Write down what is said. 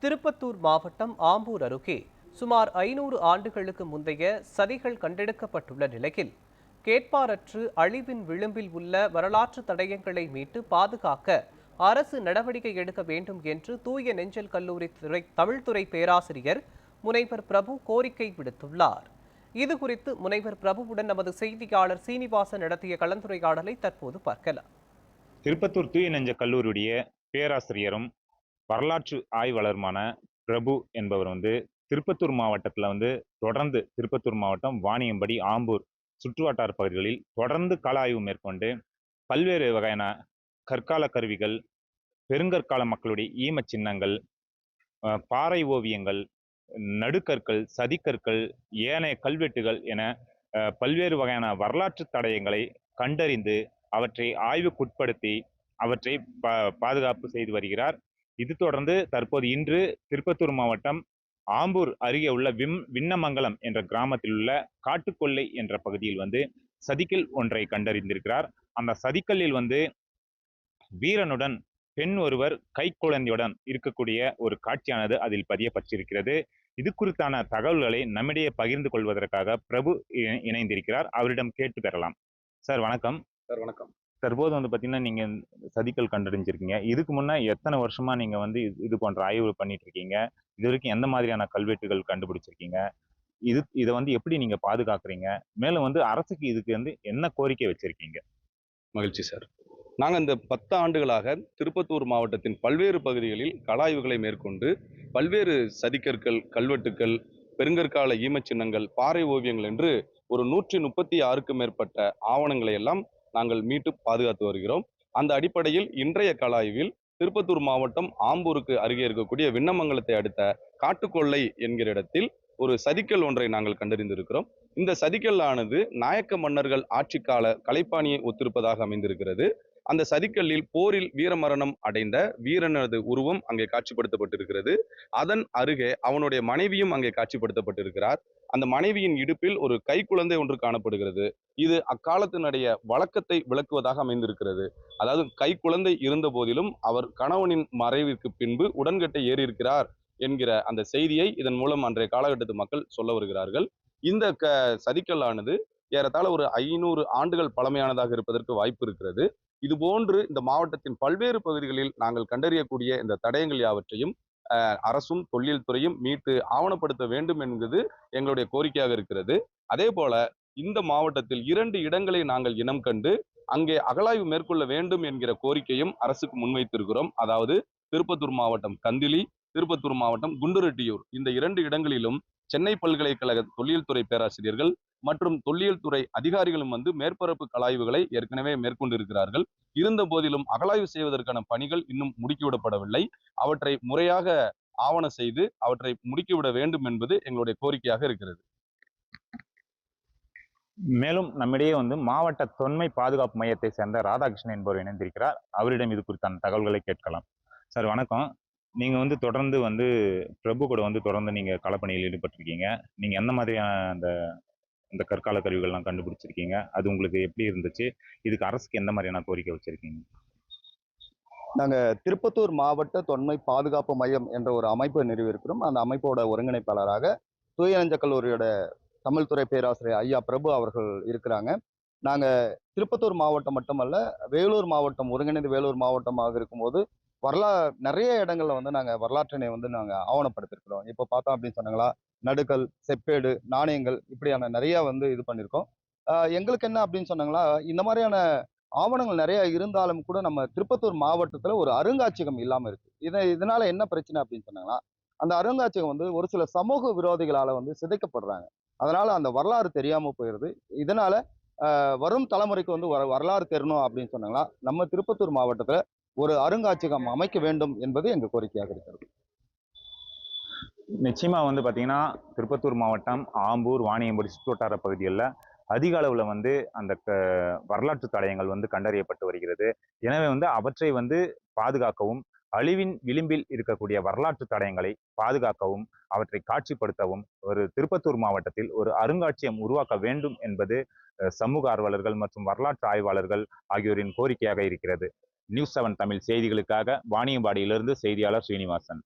திருப்பத்தூர் மாவட்டம் ஆம்பூர் அருகே சுமார் 500 ஆண்டுகளுக்கு முந்தைய சதிகள் கண்டெடுக்கப்பட்டுள்ள நிலையில் கேட்பாரற்று அழிவின் விளிம்பில் உள்ள வரலாற்று தடயங்களை மீட்டு பாதுகாக்க அரசு நடவடிக்கை எடுக்க வேண்டும் என்று தூய நெஞ்சல் கல்லூரி தமிழ்துறை பேராசிரியர் முனைவர் பிரபு கோரிக்கை விடுத்துள்ளார். இதுகுறித்து முனைவர் பிரபுவுடன் நமது செய்தியாளர் சீனிவாசன் நடத்திய கலந்துரையாடலை தற்போது பார்க்கலாம். திருப்பத்தூர் தூய நெஞ்சல் கல்லூரியுடைய பேராசிரியரும் வரலாற்று ஆய்வாளருமான பிரபு என்பவர் திருப்பத்தூர் மாவட்டத்தில் தொடர்ந்து திருப்பத்தூர் மாவட்டம் வாணியம்படி, ஆம்பூர் சுற்றுவட்டார பகுதிகளில் தொடர்ந்து கள ஆய்வு மேற்கொண்டு பல்வேறு வகையான கற்கால கருவிகள், பெருங்கற்கால மக்களுடைய ஈம சின்னங்கள், பாறை ஓவியங்கள், நடுக்கற்கள், சதிக்கற்கள், ஏனைய கல்வெட்டுகள் என பல்வேறு வகையான வரலாற்று தடயங்களை கண்டறிந்து அவற்றை ஆய்வுக்குட்படுத்தி அவற்றை பாதுகாப்பு செய்து வருகிறார். இது தொடர்ந்து தற்போது இன்று திருப்பத்தூர் மாவட்டம் ஆம்பூர் அருகே உள்ள விண்ணமங்கலம் என்ற கிராமத்தில் உள்ள காட்டுக்கொள்ளை என்ற பகுதியில் சதிக்கல் ஒன்றை கண்டறிந்திருக்கிறார். அந்த சதிக்கல்லில் வீரனுடன் பெண் ஒருவர் கைக்குழந்தையுடன் இருக்கக்கூடிய ஒரு காட்சியானது அதில் பதியப்பட்டிருக்கிறது. இது குறித்தான தகவல்களை நம்மிடையே பகிர்ந்து கொள்வதற்காக பிரபு இணைந்திருக்கிறார். அவரிடம் கேட்டு பெறலாம். சார் வணக்கம். சார் வணக்கம். தற்போது பார்த்தீங்கன்னா நீங்க சதிக்கல் கண்டறிஞ்சிருக்கீங்க. இதுக்கு முன்ன எத்தனை வருஷமா நீங்க இது போன்ற ஆய்வு பண்ணிட்டு இருக்கீங்க? இது வரைக்கும் எந்த மாதிரியான கல்வெட்டுகள் கண்டுபிடிச்சிருக்கீங்க? இதை எப்படி நீங்க பாதுகாக்கிறீங்க? மேலும் அரசுக்கு இதுக்கு என்ன கோரிக்கை வச்சிருக்கீங்க? மகிழ்ச்சி சார். நாங்கள் இந்த 10 ஆண்டுகளாக திருப்பத்தூர் மாவட்டத்தின் பல்வேறு பகுதிகளில் கள ஆய்வுகளை மேற்கொண்டு பல்வேறு சதிக்கற்கள், கல்வெட்டுக்கள், பெருங்கற்கால ஈமச்சின்னங்கள், பாறை ஓவியங்கள் என்று ஒரு 136க்கும் மேற்பட்ட ஆவணங்களை எல்லாம் நாங்கள் மீட்டு பாதுகாத்து வருகிறோம். அந்த அடிப்படையில் இன்றைய கள ஆய்வில் திருப்பத்தூர் மாவட்டம் ஆம்பூருக்கு அருகே இருக்கக்கூடிய விண்ணமங்கலத்தை அடுத்த காட்டுக்கொள்ளை என்கிற இடத்தில் ஒரு சதிக்கல் ஒன்றை நாங்கள் கண்டறிந்திருக்கிறோம். இந்த சதிக்கல் ஆனது நாயக்க மன்னர்கள் ஆட்சி கால கலைப்பாணியை ஒத்திருப்பதாக அமைந்திருக்கிறது. அந்த சதிக்கல்லில் போரில் வீரமரணம் அடைந்த வீரனது உருவம் அங்கே காட்சிப்படுத்தப்பட்டிருக்கிறது. அதன் அருகே அவனுடைய மனைவியும் அங்கே காட்சிப்படுத்தப்பட்டிருக்கிறார். அந்த மனைவியின் இடுப்பில் ஒரு கைக்குழந்தை ஒன்று காணப்படுகிறது. இது அக்காலத்தினுடைய வழக்கத்தை விளக்குவதாக அமைந்திருக்கிறது. அதாவது கைக்குழந்தை இருந்த போதிலும் அவர் கணவனின் மறைவிற்கு பின்பு உடன்கட்டை ஏறியிருக்கிறார் என்கிற அந்த செய்தியை இதன் மூலம் அன்றைய காலகட்டத்து மக்கள் சொல்ல வருகிறார்கள். இந்த சதிக்கல்லானது ஏறத்தாழ ஒரு 500 ஆண்டுகள் பழமையானதாக இருப்பதற்கு வாய்ப்பு இருக்கிறது. இது போன்று இந்த மாவட்டத்தின் பல்வேறு பகுதிகளில் நாங்கள் கண்டறியக்கூடிய இந்த தடயங்கள் யாவற்றையும் அரசும் தொல்லியல் துறையும் மீட்டு ஆவணப்படுத்த வேண்டும் என்பது எங்களுடைய கோரிக்கையாக இருக்கிறது. அதே போல இந்த மாவட்டத்தில் 2 இடங்களை நாங்கள் இனம் கண்டு அங்கே அகழாய்வு மேற்கொள்ள வேண்டும் என்கிற கோரிக்கையும் அரசுக்கு முன்வைத்திருக்கிறோம். அதாவது திருப்பத்தூர் மாவட்டம் கந்திலி, திருப்பத்தூர் மாவட்டம் குண்டுரெட்டியூர், இந்த 2 இடங்களிலும் சென்னை பல்கலைக்கழக தொல்லியல் துறை பேராசிரியர்கள் மற்றும் தொல்லியல் துறை அதிகாரிகளும் மேற்பரப்பு களஆய்வுகளை ஏற்கனவே மேற்கொண்டிருக்கிறார்கள். இருந்த போதிலும் அகழாய்வு செய்வதற்கான பணிகள் இன்னும் முடுக்கிவிடப்படவில்லை. அவற்றை முறையாக ஆவண செய்து அவற்றை முடுக்கிவிட வேண்டும் என்பது எங்களுடைய கோரிக்கையாக இருக்கிறது. மேலும் நம்மிடையே மாவட்ட தொன்மை பாதுகாப்பு மையத்தை சேர்ந்த ராதாகிருஷ்ணன் என்பவர் இணைந்திருக்கிறார். அவரிடம் இது குறித்தான தகவல்களை கேட்கலாம். சார் வணக்கம். நீங்க தொடர்ந்து பிரபு கூட தொடர்ந்து நீங்க களப்பணியில் ஈடுபட்டிருக்கீங்க. நீங்க எந்த மாதிரியான அந்த கற்கால கருவிகள்லாம் கண்டுபிடிச்சிருக்கீங்க? அது உங்களுக்கு எப்படி இருந்துச்சு? இதுக்கு அரசுக்கு எந்த மாதிரியான கோரிக்கை வச்சிருக்கீங்க? நாங்க திருப்பத்தூர் மாவட்ட தொன்மை பாதுகாப்பு மையம் என்ற ஒரு அமைப்பை நிறுவியிருக்கிறோம். அந்த அமைப்போட ஒருங்கிணைப்பாளராக தூய நெஞ்சல் கல்லூரியோட தமிழ்துறை பேராசிரியர் ஐயா பிரபு அவர்கள் இருக்கிறாங்க. நாங்க திருப்பத்தூர் மாவட்டம் மட்டுமல்ல, வேலூர் மாவட்டம், ஒருங்கிணைந்த வேலூர் மாவட்டமாக இருக்கும்போது நிறைய இடங்கள்ல நாங்க வரலாற்றினை நாங்க ஆவணப்படுத்திருக்கிறோம். இப்போ பார்த்தோம் அப்படின்னு சொன்னாங்களா, நடுக்கல், செப்பேடு, நாணயங்கள் இப்படியான நிறைய இது பண்ணியிருக்கோம். எங்களுக்கு என்ன அப்படின்னு சொன்னாங்களா, இந்த மாதிரியான ஆவணங்கள் நிறைய இருந்தாலும் கூட நம்ம திருப்பத்தூர் மாவட்டத்துல ஒரு அருங்காட்சியகம் இல்லாம இருக்கு. இதனால என்ன பிரச்சனை அப்படின்னு சொன்னாங்களா, அந்த அருங்காட்சியகம் ஒரு சில சமூக விரோதிகளால சிதைக்கப்படுறாங்க. அதனால அந்த வரலாறு தெரியாம போயிடுது. இதனால வரும் தலைமுறைக்கு வரலாறு தெரியணும் அப்படின்னு சொன்னாங்களா, நம்ம திருப்பத்தூர் மாவட்டத்துல ஒரு அருங்காட்சியகம் அமைக்க வேண்டும் என்பது எங்க கோரிக்கையாக இருக்கிறது. நிச்சயமா பாத்தீங்கன்னா திருப்பத்தூர் மாவட்டம் ஆம்பூர், வாணியம்படி சுற்றுவட்டார பகுதிகளில் அதிக அளவுல அந்த வரலாற்று தடயங்கள் கண்டறியப்பட்டு வருகிறது. எனவே அவற்றை பாதுகாக்கவும், அழிவின் விளிம்பில் இருக்கக்கூடிய வரலாற்று தடயங்களை பாதுகாக்கவும், அவற்றை காட்சிப்படுத்தவும் ஒரு திருப்பத்தூர் மாவட்டத்தில் ஒரு அருங்காட்சியகம் உருவாக்க வேண்டும் என்பது சமூக ஆர்வலர்கள் மற்றும் வரலாற்று ஆய்வாளர்கள் ஆகியோரின் கோரிக்கையாக இருக்கிறது. நியூஸ் 7 தமிழ் செய்திகளுக்காக வாணியம்பாடியிலிருந்து செய்தியாளர் ஸ்ரீனிவாசன்.